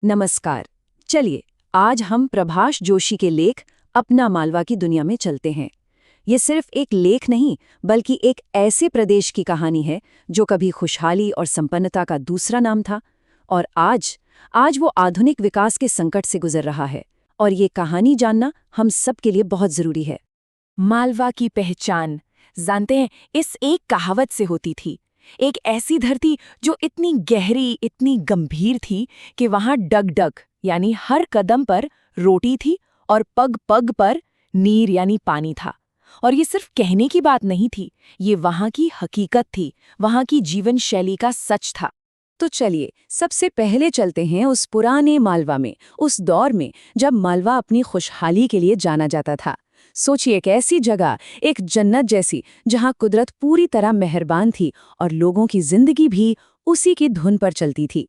नमस्कार। चलिए आज हम प्रभाष जोशी के लेख अपना मालवा की दुनिया में चलते हैं। ये सिर्फ एक लेख नहीं बल्कि एक ऐसे प्रदेश की कहानी है जो कभी खुशहाली और संपन्नता का दूसरा नाम था और आज वो आधुनिक विकास के संकट से गुजर रहा है। और ये कहानी जानना हम सब के लिए बहुत जरूरी है। मालवा की पहचान जानते हैं इस एक कहावत से होती थी। एक ऐसी धरती जो इतनी गहरी इतनी गंभीर थी कि वहां डग डग यानी हर कदम पर रोटी थी और पग पग पर नीर यानी पानी था। और ये सिर्फ कहने की बात नहीं थी, ये वहां की हकीकत थी, वहां की जीवन शैली का सच था। तो चलिए सबसे पहले चलते हैं उस पुराने मालवा में, उस दौर में जब मालवा अपनी खुशहाली के लिए जाना जाता था। सोचिए एक ऐसी जगह, एक जन्नत जैसी, जहां कुदरत पूरी तरह मेहरबान थी और लोगों की जिंदगी भी उसी की धुन पर चलती थी।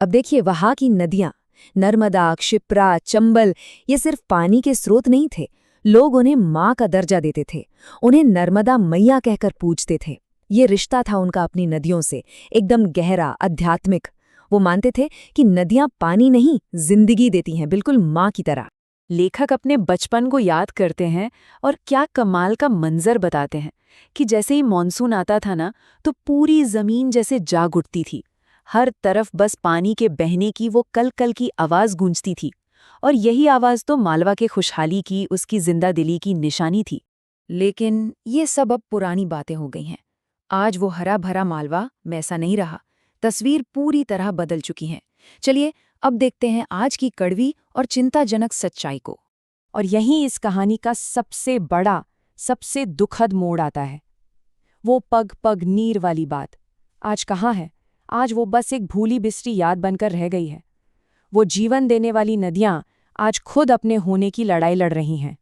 अब देखिए वहां की नदियां, नर्मदा, क्षिप्रा, चंबल, ये सिर्फ पानी के स्रोत नहीं थे। लोग उन्हें माँ का दर्जा देते थे, उन्हें नर्मदा मैया कहकर पूजते थे। ये रिश्ता था उनका अपनी नदियों से, एकदम गहरा, आध्यात्मिक। वो मानते थे कि नदियां पानी नहीं, जिंदगी देती हैं, बिल्कुल माँ की तरह। लेखक अपने बचपन को याद करते हैं और क्या कमाल का मंजर बताते हैं कि जैसे ही मॉनसून आता था ना, तो पूरी जमीन जैसे जाग उठती थी। हर तरफ बस पानी के बहने की वो कल कल की आवाज गूंजती थी और यही आवाज तो मालवा के खुशहाली की, उसकी जिंदा दिली की निशानी थी। लेकिन ये सब अब पुरानी बातें हो गई हैं। आज वो हरा भरा मालवा वैसा नहीं रहा। तस्वीर पूरी तरह बदल चुकी है। चलिए अब देखते हैं आज की कड़वी और चिंताजनक सच्चाई को। और यहीं इस कहानी का सबसे बड़ा, सबसे दुखद मोड़ आता है। वो पग पग नीर वाली बात आज कहाँ है? आज वो बस एक भूली बिसरी याद बनकर रह गई है। वो जीवन देने वाली नदियां आज खुद अपने होने की लड़ाई लड़ रही हैं।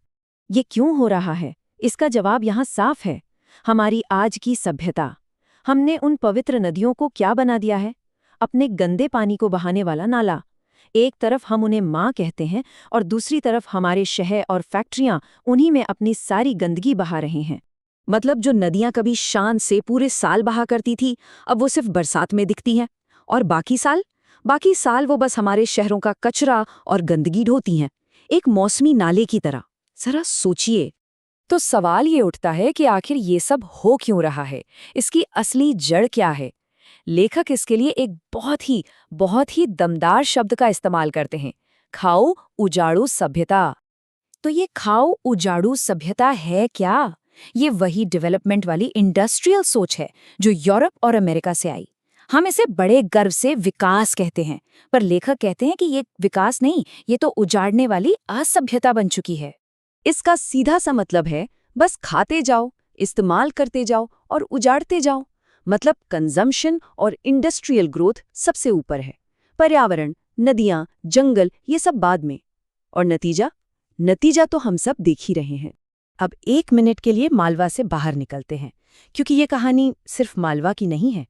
ये क्यों हो रहा है? इसका जवाब यहाँ साफ है। हमारी आज की सभ्यता। हमने उन पवित्र नदियों को क्या बना दिया है? अपने गंदे पानी को बहाने वाला नाला। एक तरफ हम उन्हें माँ कहते हैं और दूसरी तरफ हमारे शहर और फैक्ट्रियां उन्हीं में अपनी सारी गंदगी बहा रहे हैं। मतलब जो नदियां कभी शान से पूरे साल बहा करती थी, अब वो सिर्फ बरसात में दिखती हैं। और बाकी साल वो बस हमारे शहरों का कचरा और गंदगी ढोती हैं, एक मौसमी नाले की तरह। जरा सोचिए। तो सवाल ये उठता है कि आखिर ये सब हो क्यों रहा है? इसकी असली जड़ क्या है? लेखक इसके लिए एक बहुत ही दमदार शब्द का इस्तेमाल करते हैं, खाओ उजाड़ू सभ्यता। तो ये खाओ उजाड़ू सभ्यता है क्या? ये वही डेवलपमेंट वाली इंडस्ट्रियल सोच है जो यूरोप और अमेरिका से आई। हम इसे बड़े गर्व से विकास कहते हैं, पर लेखक कहते हैं कि ये विकास नहीं, ये तो उजाड़ने वाली असभ्यता बन चुकी है। इसका सीधा सा मतलब है बस खाते जाओ, इस्तेमाल करते जाओ और उजाड़ते जाओ। मतलब कंजम्पशन और इंडस्ट्रियल ग्रोथ सबसे ऊपर है, पर्यावरण, नदियां, जंगल ये सब बाद में। और नतीजा तो हम सब देख ही रहे हैं। अब 1 मिनट के लिए मालवा से बाहर निकलते हैं, क्योंकि ये कहानी सिर्फ मालवा की नहीं है।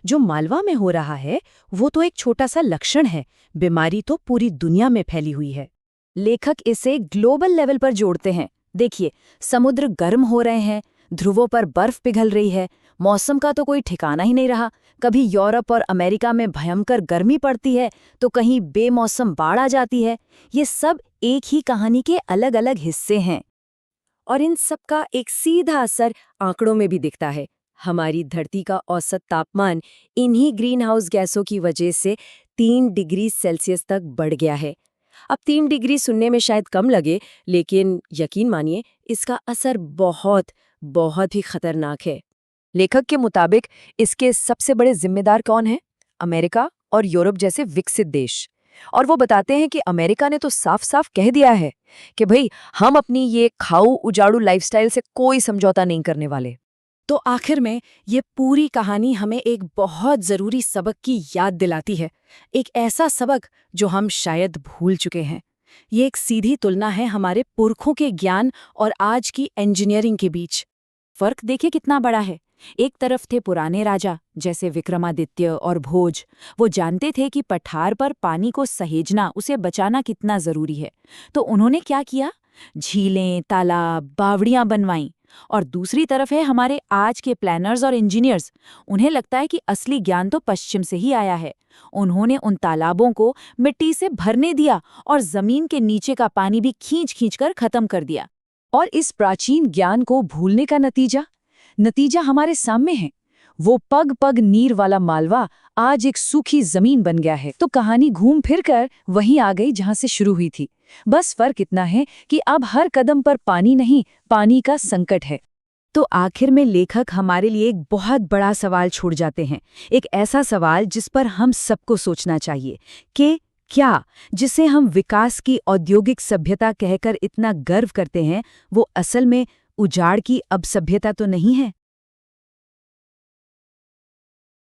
जो मालवा में हो रहा है वो तो एक छोटा सा लक्षण है, बीमारी तो पूरी दुनिया में फैली हुई है। लेखक इसे ग्लोबल लेवल पर जोड़ते हैं। देखिए, समुद्र गर्म हो रहे हैं, ध्रुवों पर बर्फ पिघल रही है, मौसम का तो कोई ठिकाना ही नहीं रहा। कभी यूरोप और अमेरिका में भयंकर गर्मी पड़ती है तो कहीं बेमौसम बाढ़ आ जाती है। ये सब एक ही कहानी के अलग अलग हिस्से हैं और इन सब का एक सीधा असर आंकड़ों में भी दिखता है। हमारी धरती का औसत तापमान इन्हीं ग्रीन हाउस गैसों की वजह से 3 डिग्री सेल्सियस तक बढ़ गया है। अब 3 डिग्री सुनने में शायद कम लगे, लेकिन यकीन मानिए इसका असर बहुत ही खतरनाक है। लेखक के मुताबिक इसके सबसे बड़े जिम्मेदार कौन हैं? अमेरिका और यूरोप जैसे विकसित देश। और वो बताते हैं कि अमेरिका ने तो साफ साफ कह दिया है कि भाई हम अपनी ये खाऊ उजाड़ू लाइफस्टाइल से कोई समझौता नहीं करने वाले। तो आखिर में ये पूरी कहानी हमें एक बहुत जरूरी सबक की याद दिलाती है, एक ऐसा सबक जो हम शायद भूल चुके हैं। ये एक सीधी तुलना है हमारे पुरखों के ज्ञान और आज की इंजीनियरिंग के बीच। फर्क देखिए कितना बड़ा है। एक तरफ थे पुराने राजा जैसे विक्रमादित्य और भोज। वो जानते थे कि पठार पर पानी को सहेजना, उसे बचाना कितना जरूरी है। तो उन्होंने क्या किया? झीलें, तालाब, बावड़ियां बनवाईं और दूसरी तरफ है हमारे आज के प्लानर्स और इंजीनियर्स। उन्हें लगता है कि असली ज्ञान तो पश्चिम से ही आया है। उन्होंने उन तालाबों को मिट्टी से भरने दिया और जमीन के नीचे का पानी भी खींच कर खत्म कर दिया। और इस प्राचीन ज्ञान को भूलने का नतीजा हमारे सामने है। वो पग पग नीर वाला मालवा आज एक सूखी जमीन बन गया है। तो कहानी घूम फिर कर वहीं आ गई जहां से शुरू हुई थी। बस फर्क इतना है कि अब हर कदम पर पानी नहीं, पानी का संकट है। तो आखिर में लेखक हमारे लिए एक बहुत बड़ा सवाल छोड़ जाते हैं, एक ऐसा सवाल जिस पर हम सबको सोचना चाहिए कि क्या जिसे हम विकास की औद्योगिक सभ्यता कहकर इतना गर्व करते हैं, वो असल में उजाड़ की अब सभ्यता तो नहीं है।